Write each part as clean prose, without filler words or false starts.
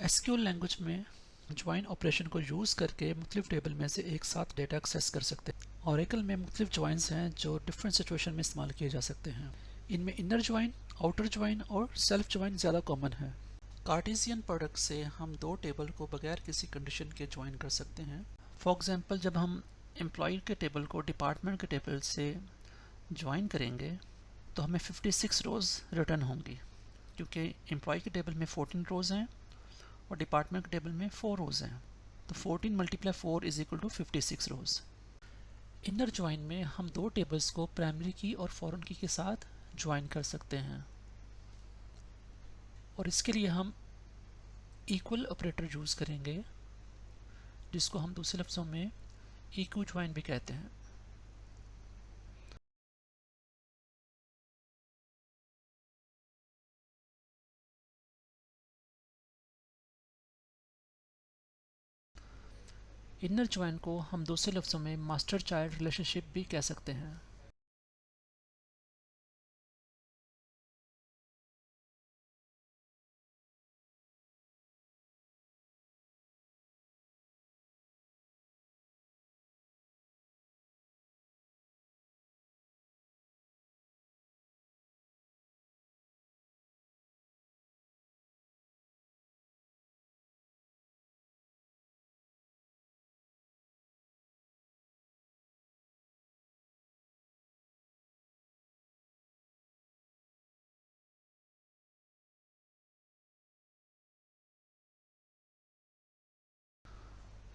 SQL language में join operation को use करके मुख्तलिफ टेबल में से एक साथ डेटा एक्सेस कर सकते हैं। ओरेकल में मुख्तलिफ ज्वाइंस हैं जो डिफरेंट सिचुएशन में इस्तेमाल किए जा सकते हैं। इनमें इनर ज्वाइन, आउटर ज्वाइन और सेल्फ ज्वाइन ज़्यादा कॉमन है। कार्टेशियन प्रोडक्ट से हम दो टेबल को बगैर किसी कंडीशन के ज्वाइन कर सकते हैं। फॉर एग्जांपल, जब हम एम्प्लॉय के टेबल को डिपार्टमेंट के टेबल से ज्वाइन करेंगे तो हमें 56 रोज़ रिटर्न होंगी, क्योंकि एम्प्लॉय के टेबल में 14 रोज़ हैं और डिपार्टमेंट के टेबल में 4 रोज़ हैं। तो 14 multiply 4 is equal to 56 rows. Inner join में हम दो टेबल्स को प्राइमरी की और फॉरेन की के साथ ज्वाइन कर सकते हैं, और इसके लिए हम इक्वल ऑपरेटर यूज़ करेंगे, जिसको हम दूसरे लफ्ज़ों में इक्यू ज्वाइन भी कहते हैं। इनर ज्वाइन को हम दूसरे लफ्ज़ों में मास्टर चाइल्ड रिलेशनशिप भी कह सकते हैं।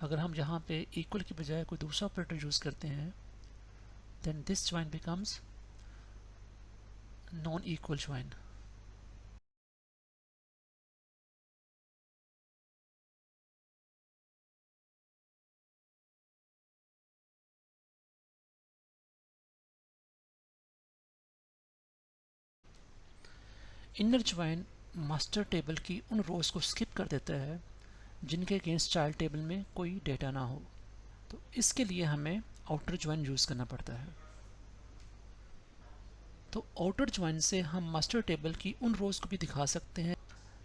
अगर हम यहाँ पे इक्वल की बजाय कोई दूसरा ऑपरेटर यूज़ करते हैं, then this join becomes non-equal join. Inner join master table की उन रोज को स्किप कर देता है जिनके अगेंस्ट चाइल्ड टेबल में कोई डेटा ना हो। तो इसके लिए हमें आउटर ज्वाइन यूज़ करना पड़ता है। तो आउटर ज्वाइन से हम मास्टर टेबल की उन रोज को भी दिखा सकते हैं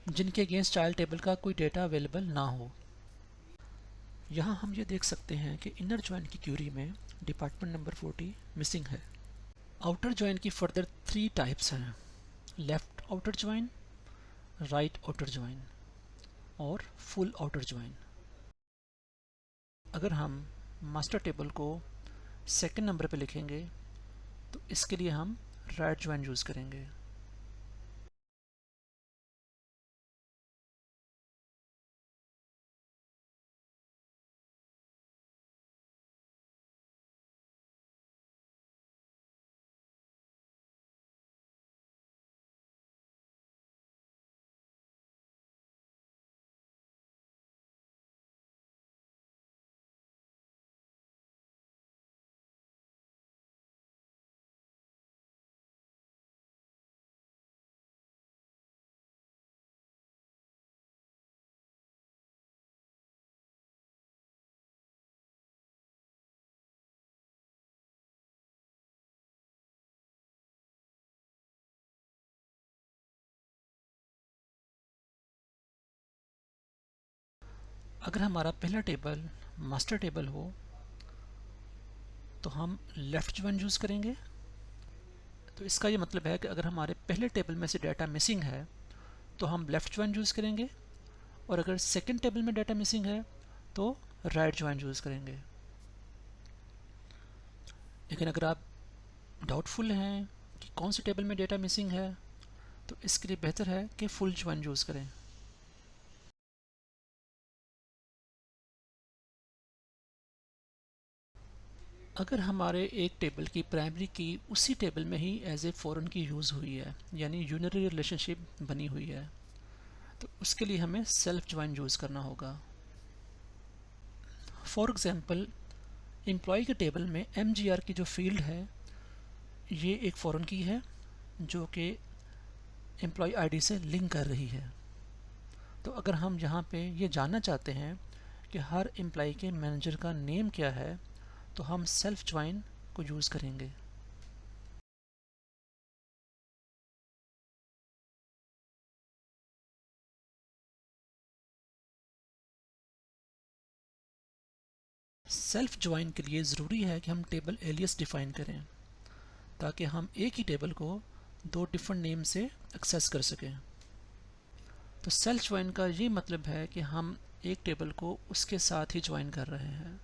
जिनके अगेंस्ट चाइल्ड टेबल का कोई डेटा अवेलेबल ना हो। यहाँ हम ये देख सकते हैं कि इनर ज्वाइन की क्यूरी में डिपार्टमेंट नंबर 40 मिसिंग है। आउटर ज्वाइन की फर्दर 3 टाइप्स हैं: left outer join, right outer join और फुल आउटर ज्वाइन। अगर हम मास्टर टेबल को सेकंड नंबर पे लिखेंगे तो इसके लिए हम राइट ज्वाइन यूज़ करेंगे। अगर हमारा पहला टेबल मास्टर टेबल हो तो हम लेफ़्ट ज्वाइन यूज़ करेंगे। तो इसका ये मतलब है कि अगर हमारे पहले टेबल में से डाटा मिसिंग है तो हम लेफ़्ट ज्वाइन यूज़ करेंगे, और अगर सेकंड टेबल में डाटा मिसिंग है तो राइट ज्वाइन यूज़ करेंगे। लेकिन अगर आप डाउटफुल हैं कि कौन से टेबल में डेटा मिसिंग है तो इसके लिए बेहतर है कि फुल ज्वाइन यूज़ करें। अगर हमारे एक टेबल की प्राइमरी की उसी टेबल में ही एज ए फॉरेन की यूज़ हुई है, यानी यूनरी रिलेशनशिप बनी हुई है, तो उसके लिए हमें सेल्फ ज्वाइन यूज़ करना होगा। फॉर एग्जांपल, एम्प्लॉय के टेबल में MGR की जो फील्ड है ये एक फॉरेन की है जो कि एम्प्लॉय आईडी से लिंक कर रही है। तो अगर हम यहाँ पे ये जानना चाहते हैं कि हर एम्प्लॉय के मैनेजर का नेम क्या है तो हम सेल्फ ज्वाइन को यूज़ करेंगे। सेल्फ ज्वाइन के लिए ज़रूरी है कि हम टेबल एलियस डिफ़ाइन करें ताकि हम एक ही टेबल को दो डिफरेंट नेम से एक्सेस कर सकें। तो सेल्फ ज्वाइन का ये मतलब है कि हम एक टेबल को उसके साथ ही ज्वाइन कर रहे हैं।